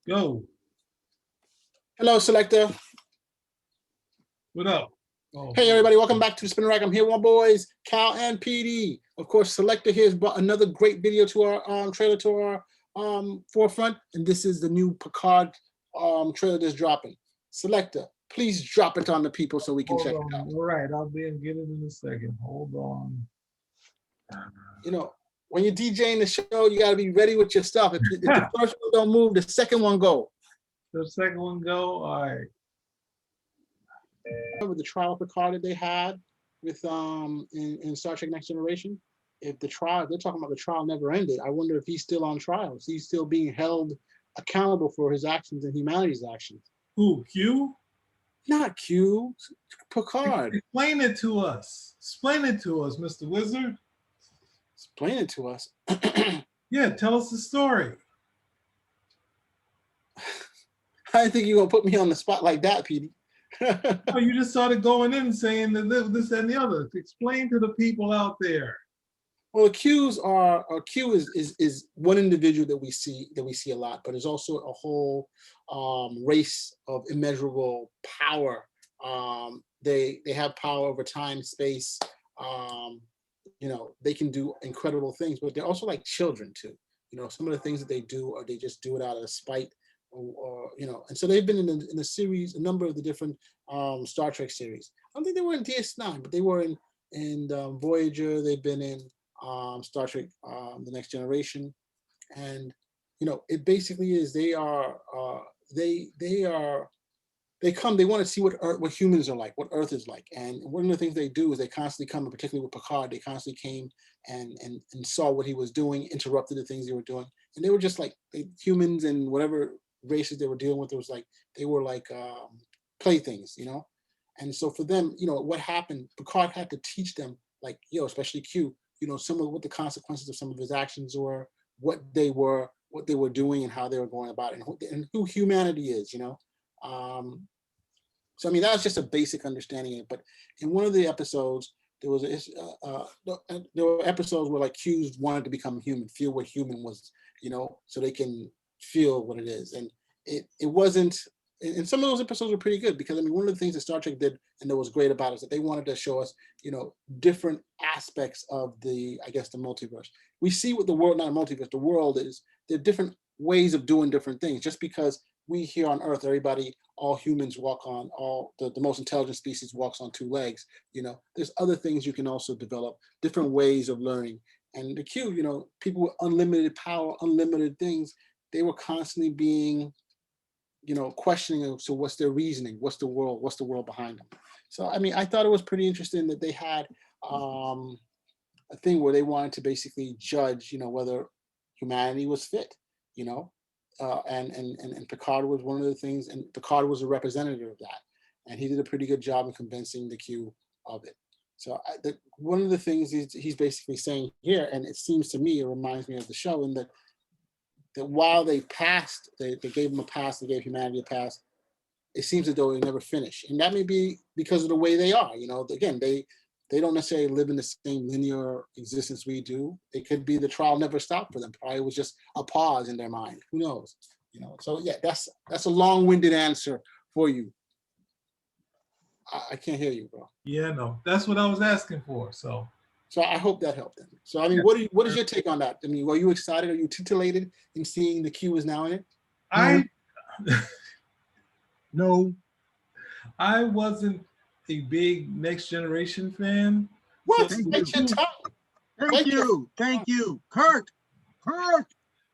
Go. Hello, Selector. What up? Oh, hey, everybody. Welcome back to Spin Rack. I'm here with my boys, Cal and PD. Of course, Selector here has brought another great video to our trailer to our forefront. And this is the new Picard trailer that's dropping. Selector, please drop it on the people so we can check it out. All right. I'll be and get it in a second. Hold on. You know, when you're DJing the show, you got to be ready with your stuff. If the first one don't move, the second one go. The second one go? All right. Remember the trial of Picard that they had with in Star Trek Next Generation? If the trial, they're talking about the trial never ended. I wonder if he's still on trial. Is he still being held accountable for his actions and humanity's actions? Who, Q? Not Q, Picard. Explain it to us. Explain it to us, Mr. Wizard. Explain it to us. Yeah, tell us the story. I think you're gonna put me on the spot like that, Petey. Oh, you just started going in saying that this and the other. Explain to the people out there. Well, Q is one individual that we see a lot, but there's also a whole race of immeasurable power. They have power over time, space. You know, they can do incredible things, but they're also like children too. You know, some of the things that they do, or they just do it out of spite, or you know. And so they've been in the series, a number of the different Star Trek series. I don't think they were in DS9, but they were in Voyager. They've been in Star Trek: The Next Generation, and you know, it basically is they want to see what humans are like, what Earth is like, and one of the things they do is they constantly come, and particularly with Picard, they constantly came and saw what he was doing, interrupted the things they were doing, and they were just like humans and whatever races they were dealing with. It was like they were like playthings, you know. And so for them, you know, what happened, Picard had to teach them, like, especially Q, you know, some of what the consequences of some of his actions were, what they were doing, and how they were going about it, and who humanity is, you know. So I mean, that was just a basic understanding of it. But in one of the episodes, there were episodes where like Q's wanted to become human, feel what human was, you know, so they can feel what it is. And it wasn't. And some of those episodes were pretty good because I mean, one of the things that Star Trek did and that was great about it is that they wanted to show us, you know, different aspects of the multiverse. We see what the world, not a multiverse, the world is. There are different ways of doing different things. Just because we here on Earth, all humans walk on, the most intelligent species walks on two legs. You know, there's other things you can also develop, different ways of learning. And the Q, you know, people with unlimited power, unlimited things, they were constantly being, you know, questioning. So what's their reasoning? What's the world behind them? So, I mean, I thought it was pretty interesting that they had a thing where they wanted to basically judge, you know, whether humanity was fit, you know, and Picard was one of the things, and Picard was a representative of that. And he did a pretty good job in convincing the Q of it. So one of the things he's basically saying here, and it seems to me, it reminds me of the show, in that while they passed, they gave him a pass, they gave humanity a pass, it seems as though they never finish. And that may be because of the way they are. You know, again, they don't necessarily live in the same linear existence we do. It could be the trial never stopped for them. Probably it was just a pause in their mind. Who knows? You know, so yeah, that's a long-winded answer for you. I can't hear you, bro. Yeah, no, that's what I was asking for. So I hope that helped them. So I mean, what is your take on that? I mean, were you excited? Are you titillated in seeing the Q is now in it? No. I wasn't a big Next Generation fan. What? So Thank you. Kirk.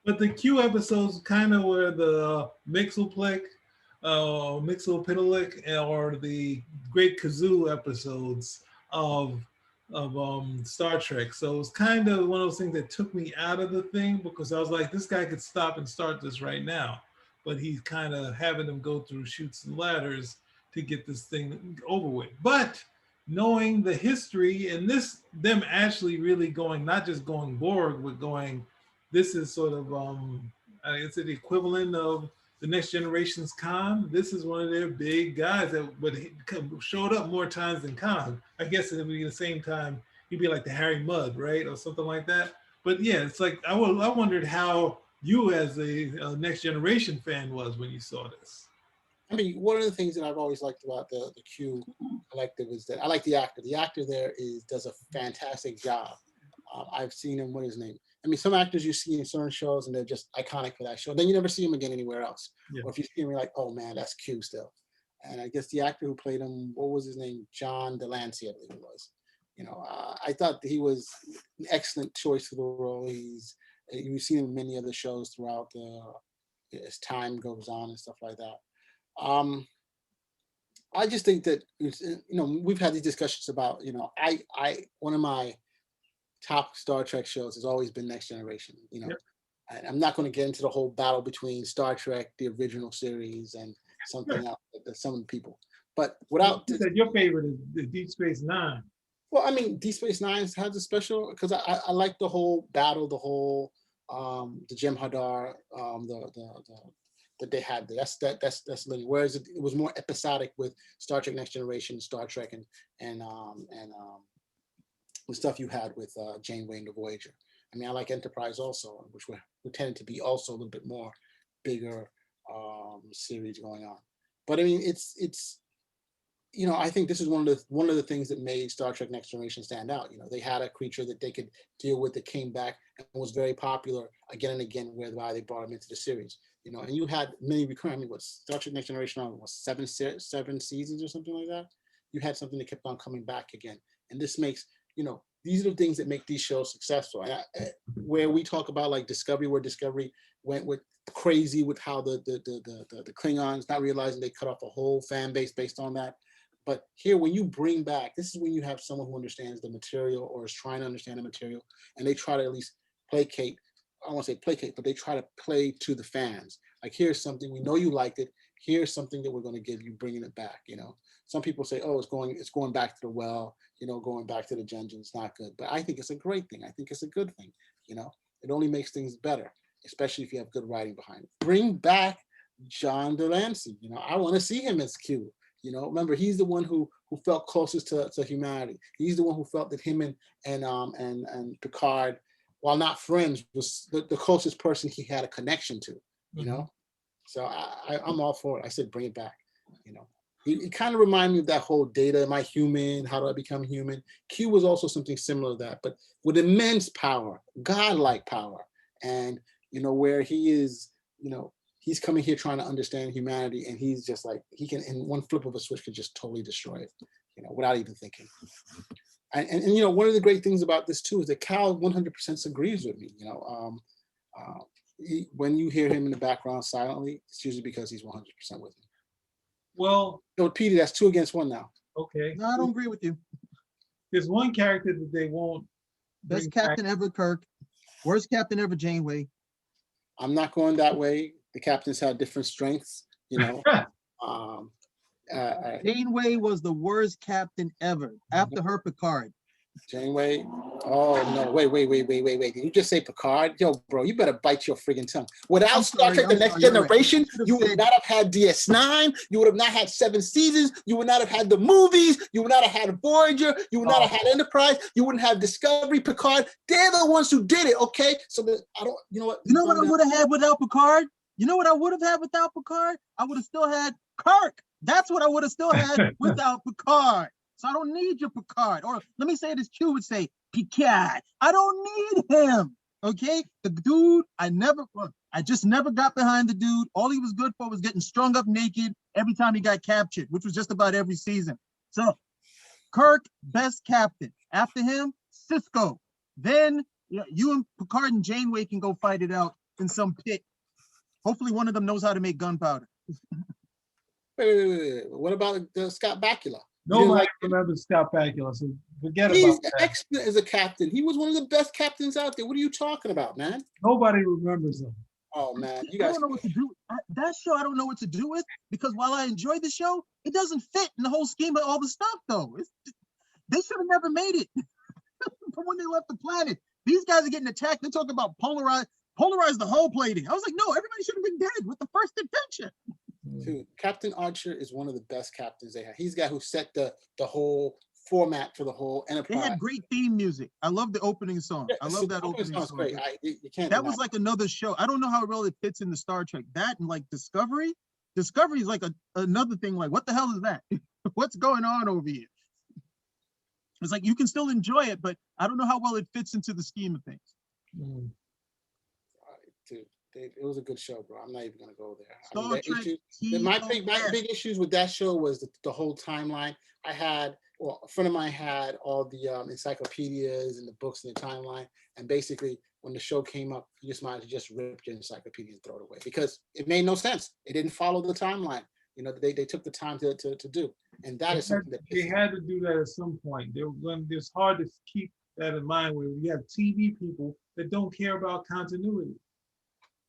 But the Q episodes kind of were the Mixelplick, Mixelpidalic, or the Great Kazoo episodes of Star Trek. So it was kind of one of those things that took me out of the thing, because I was like, this guy could stop and start this right now. But he's kind of having them go through chutes and ladders to get this thing over with. But knowing the history and them actually really going, not just going Borg, but going, this is sort of, it's the equivalent of the Next Generation's Khan. This is one of their big guys that showed up more times than Khan. I guess it would be the same time, he'd be like the Harry Mudd, right? Or something like that. But yeah, it's like, I wondered how you as a Next Generation fan was when you saw this. I mean, one of the things that I've always liked about the Q collective is that I like the actor. The actor there does a fantastic job. I've seen him. What is his name? I mean, some actors you see in certain shows and they're just iconic for that show. Then you never see him again anywhere else. Yeah. Or if you see him, you're like, oh man, that's Q still. And I guess the actor who played him, what was his name? John Delancey, I believe it was. You know, I thought he was an excellent choice for the role. You've seen him in many other shows throughout as time goes on and stuff like that. I just think that, you know, we've had these discussions about, you know, one of my top Star Trek shows has always been Next Generation, you know. Yep. And I'm not going to get into the whole battle between Star Trek, the original series, and something else that some people. But without you said your favorite is the Deep Space Nine. Well, I mean, Deep Space Nine has a special because I like the whole battle, the whole the Jem'Hadar, that they had. That's linear. Whereas it was more episodic with Star Trek Next Generation, Star Trek, and the stuff you had with Janeway and the Voyager. I mean, I like Enterprise also, which were tended to be also a little bit more bigger series going on. But I mean, it's you know, I think this is one of the things that made Star Trek Next Generation stand out. You know, they had a creature that they could deal with that came back and was very popular again and again, whereby they brought him into the series. You know, and you had many recurring. I mean, what Star Trek Next Generation on was seven seasons or something like that. You had something that kept on coming back again, and this makes, you know, these are the things that make these shows successful. And where we talk about like Discovery, where Discovery went with crazy with how the Klingons, not realizing they cut off a whole fan base based on that. But here, when you bring back, this is when you have someone who understands the material or is trying to understand the material, and they try to at least placate. I don't want to say placate, but they try to play to the fans. Like, here's something, we know you liked it. Here's something that we're going to give you, bringing it back. You know, some people say, oh, it's going back to the well. You know, going back to the dungeon is not good. But I think it's a great thing. I think it's a good thing. You know, it only makes things better, especially if you have good writing behind it. Bring back John Delancey. You know, I want to see him as Q. You know, remember, he's the one who felt closest to humanity. He's the one who felt that him and Picard, while not friends, was the closest person he had a connection to. You know, so I'm all for it. I said, bring it back. You know, he kind of reminded me of that whole Data. Am I human? How do I become human? Q was also something similar to that, but with immense power, godlike power, and you know, where he is, you know, he's coming here trying to understand humanity, and he's just like, he can, in one flip of a switch, could just totally destroy it, you know, without even thinking. And you know, one of the great things about this too is that Cal 100% agrees with me. You know, when you hear him in the background silently, it's usually because he's 100% with me. Well, so Peter, that's 2 against 1 now. Okay. No, I don't agree with you. There's one character that they won't. Best captain ever, Kirk. Worst captain ever, Janeway. I'm not going that way. The captains have different strengths, you know. Janeway was the worst captain ever after her Picard. Janeway. Oh no! Wait! Did you just say Picard? Yo, bro, you better bite your friggin' tongue. Without Star Trek: The Next Generation, you would not have had DS9. You would have not had 7 seasons. You would not have had the movies. You would not have had Voyager. You would not have had Enterprise. You wouldn't have Discovery, Picard. They're the ones who did it. Okay, so I don't. You know what? You know what I would have had without Picard? You know what I would have had without Picard? I would have still had Kirk. That's what I would have still had without Picard. So I don't need your Picard. Or let me say it as Q would say, Picard. I don't need him. Okay? The dude, I just never got behind the dude. All he was good for was getting strung up naked every time he got captured, which was just about every season. So Kirk, best captain. After him, Cisco. Then you and Picard and Janeway can go fight it out in some pit. Hopefully one of them knows how to make gunpowder. Wait. What about Scott Bakula? Nobody remembers Scott Bakula, so forget about that. He's excellent as a captain. He was one of the best captains out there. What are you talking about, man? Nobody remembers him. Oh, man. You guys don't know what to do. That show I don't know what to do with, because while I enjoy the show, it doesn't fit in the whole scheme of all the stuff, though. They should have never made it from when they left the planet. These guys are getting attacked. They're talking about polarize the whole plating. I was like, no, everybody should have been dead with the first intention. Dude, Captain Archer is one of the best captains they have. He's the guy who set the whole format for the whole They Enterprise. had great theme music. I love the opening song. Yeah, I love that opening song's song. great. You can't That deny was it. like another show. I don't know how well it fits into Star Trek. That and like Discovery. Discovery is like another thing. Like, what the hell is that? What's going on over here? It's like you can still enjoy it, but I don't know how well it fits into the scheme of things. Mm. Dude, it was a good show, bro. I'm not even gonna go there. Star Trek My TOS. big issues with that show was the whole timeline. A friend of mine had all the encyclopedias and the books and the timeline, and basically when the show came up, you just might have just ripped your encyclopedia and throw it away because it made no sense. It didn't follow the timeline. You know, they took the time to do, and that is something that they had to do that at some point. It's hard to keep that in mind when we have TV people that don't care about continuity.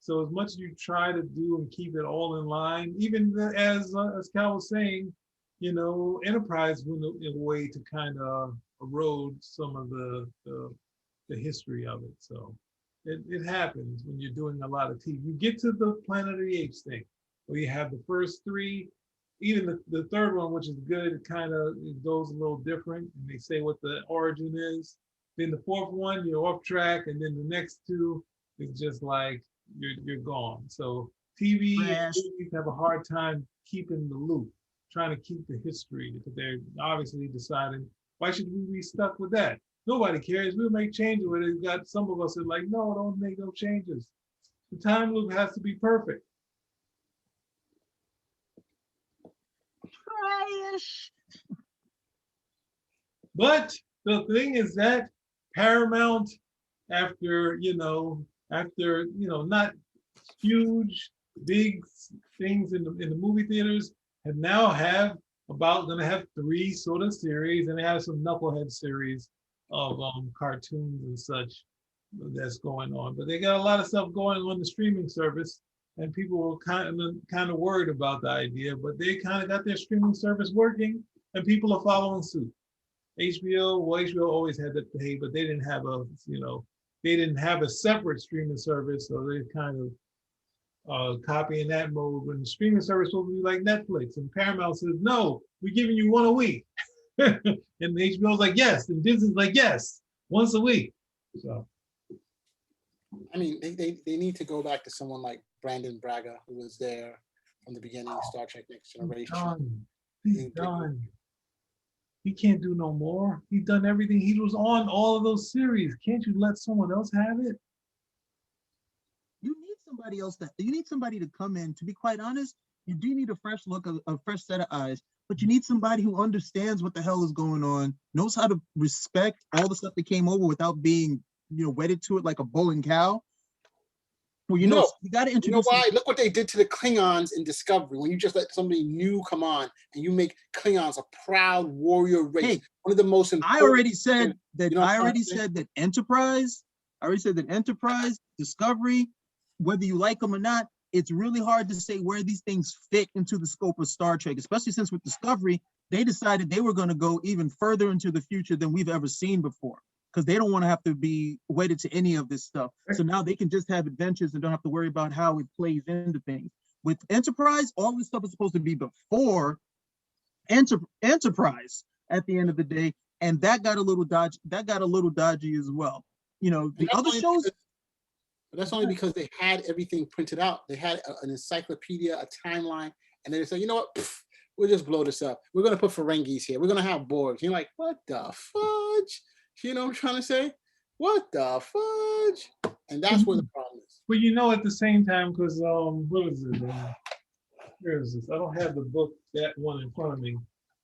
So as much as you try to do and keep it all in line, even as Cal was saying, you know, Enterprise went in a way to kind of erode some of the history of it. So it happens when you're doing a lot of TV. You get to the Planet of the Apes thing, where you have the first three, even the third one, which is good, it goes a little different, and they say what the origin is. Then the fourth one, you're off track, and then the next two is just like you're gone. So TV and movies have a hard time keeping the loop, trying to keep the history, because they're obviously deciding, why should we be stuck with that? Nobody cares. We'll make changes with it. Got some of us are like, no, don't make no changes. The time loop has to be perfect. Trash. But the thing is that Paramount, after not huge, big things in the movie theaters, going to have 3 sort of series, and they have some knucklehead series of cartoons and such that's going on. But they got a lot of stuff going on the streaming service, and people were kind of worried about the idea, but they kind of got their streaming service working, and people are following suit. HBO always had to pay, but they didn't have a separate streaming service, so they kind of copying that mode when the streaming service will be like Netflix, and Paramount says, no, we're giving you one a week. And HBO's like, yes, and Disney's like, yes, once a week. So I mean, they need to go back to someone like Brandon Braga, who was there from the beginning of Star Trek Next Generation. He's done. He can't do no more. He's done everything. He was on all of those series. Can't you let someone else have it? You need somebody to come in. To be quite honest, you do need a fresh look, a fresh set of eyes, but you need somebody who understands what the hell is going on, knows how to respect all the stuff that came over without being, wedded to it like a bowling cow. Well, you got to introduce. You know why? Look what they did to the Klingons in Discovery. When you just let somebody new come on and you make Klingons a proud warrior race, hey, one of the most important. I already said that Enterprise. Discovery, whether you like them or not, it's really hard to say where these things fit into the scope of Star Trek, especially since with Discovery, they decided they were going to go even further into the future than we've ever seen before, because they don't want to have to be wedded to any of this stuff. So now they can just have adventures and don't have to worry about how it plays into things. With Enterprise, all this stuff is supposed to be before Enterprise at the end of the day, and that got a little dodgy as well. The other shows. But that's only because they had everything printed out. They had an encyclopedia, a timeline, and they said, you know what? We'll just blow this up. We're going to put Ferengis here. We're going to have Borg. You're like, what the fudge? You know what I'm trying to say? What the fudge? And that's where the problem is. But at the same time, because what is it? Where is this? I don't have the book, that one in front of me.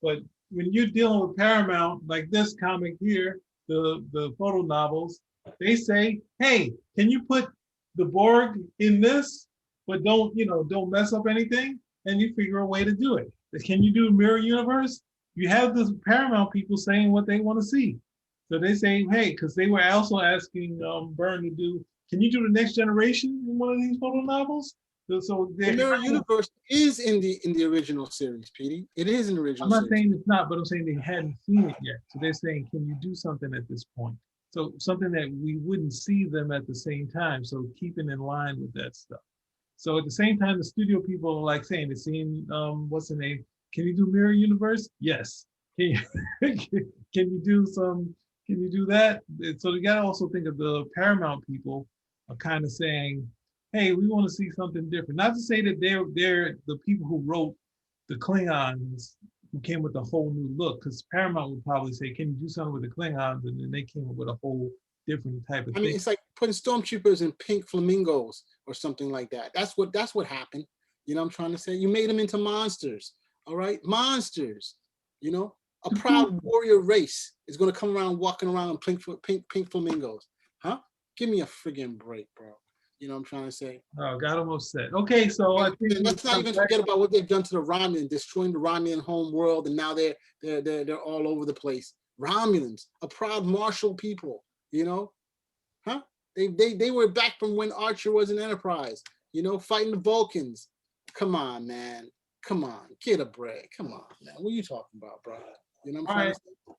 But when you're dealing with Paramount, like this comic here, the photo novels, they say, hey, can you put the Borg in this, but don't mess up anything? And you figure a way to do it. Can you do mirror universe? You have the Paramount people saying what they want to see. So they say, hey, because they were also asking Byrne to do, can you do the Next Generation in one of these photo novels? So the mirror universe is in the original series, Petey. It is in the original series. I'm not saying it's not, but I'm saying they hadn't seen it yet. So they're saying, can you do something at this point? So something that we wouldn't see them at the same time. So keeping in line with that stuff. So at the same time, the studio people are like saying, they're seeing, what's the name? Can you do mirror universe? Yes. Can you, can you do some? Can you do that? So you got to also think of the Paramount people are kind of saying, "Hey, we want to see something different." Not to say that they're the people who wrote the Klingons who came with a whole new look, because Paramount would probably say, "Can you do something with the Klingons?" And then they came up with a whole different type of I mean, thing. it's like putting stormtroopers in pink flamingos or something like that. That's what happened. You know what I'm trying to say? You made them into monsters. All right, monsters. You know, a proud warrior race is going to come around walking around in pink flamingos. Huh? Give me a friggin' break, bro. You know what I'm trying to say? Oh, got them upset. Okay, so I think Let's not even forget about what they've done to the Romulan, destroying the Romulan home world, and now they're all over the place. Romulans, a proud martial people. You know, huh? They were back from when Archer was an Enterprise. You know, fighting the Vulcans. Come on, man. Come on, get a break. Come on, man. What are you talking about, bro? You know what I'm trying to say?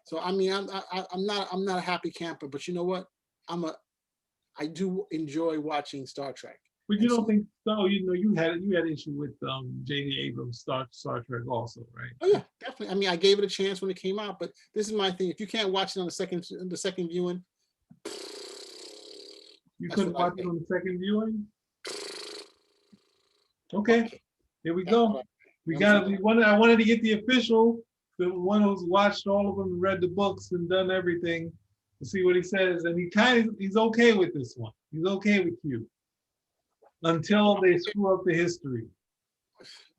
So I mean, I'm not a happy camper, but you know what? I do enjoy watching Star Trek. But you don't think so? You know, you had issue with J.J. Abrams Star Trek also, right? Oh yeah, definitely. I mean, I gave it a chance when it came out, but this is my thing. If you can't watch it on the second viewing, you couldn't watch it on the second viewing. Okay, here we go. I wanted to get the official, the one who's watched all of them, and read the books, and done everything, to see what he says. And he's okay with this one. He's okay with Q until they screw up the history.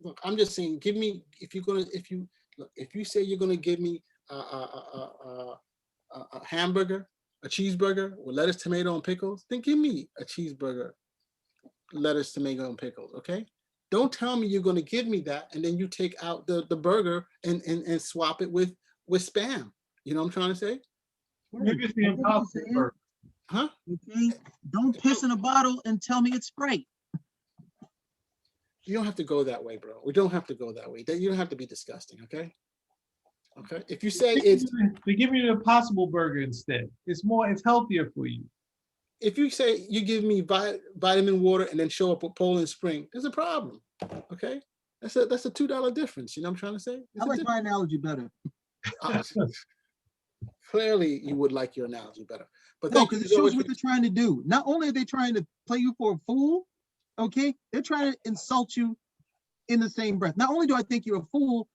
Look, I'm just saying, give me, if you say you're gonna give me a hamburger, a cheeseburger with lettuce, tomato, and pickles, then give me a cheeseburger, lettuce, tomato, and pickles. Okay. Don't tell me you're going to give me that and then you take out the burger and swap it with Spam. You know what I'm trying to say? Maybe it's the Impossible Burger. Huh? Okay. Don't piss in a bottle and tell me it's Sprite. You don't have to go that way, bro. We don't have to go that way. You don't have to be disgusting, okay? Okay. If you say they give you the Impossible Burger instead. It's healthier for you. If you say you give me vitamin water and then show up at Poland Spring, there's a problem. Okay, that's a $2 difference. You know what I'm trying to say? I like my analogy better. Clearly, you would like your analogy better. But no, because it shows what they're trying to do. Not only are they trying to play you for a fool, okay, they're trying to insult you in the same breath. Not only do I think you're a fool,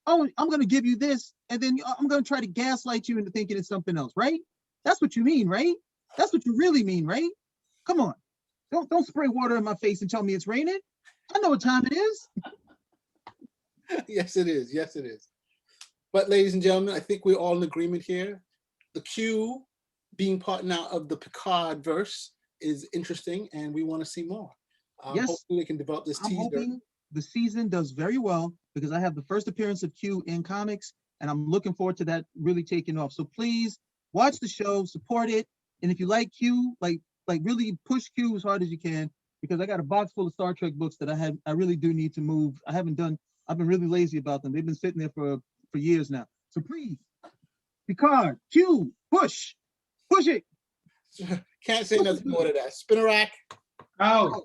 oh, I'm going to give you this, and then I'm going to try to gaslight you into thinking it's something else, right? That's what you mean, right? That's what you really mean, right? Come on. Don't spray water in my face and tell me it's raining. I know what time it is. Yes, it is. Yes, it is. But ladies and gentlemen, I think we're all in agreement here. The Q being part now of the Picard verse is interesting, and we want to see more. Yes. Hopefully they can develop this teaser. I'm hoping the season does very well because I have the first appearance of Q in comics, and I'm looking forward to that really taking off. So please watch the show, support it. And if you like Q, like really push Q as hard as you can, because I got a box full of Star Trek books that I really do need to move. I've been really lazy about them. They've been sitting there for years now. So please, Picard, Q, push it. Can't say nothing more to that. Spinnerack. Out.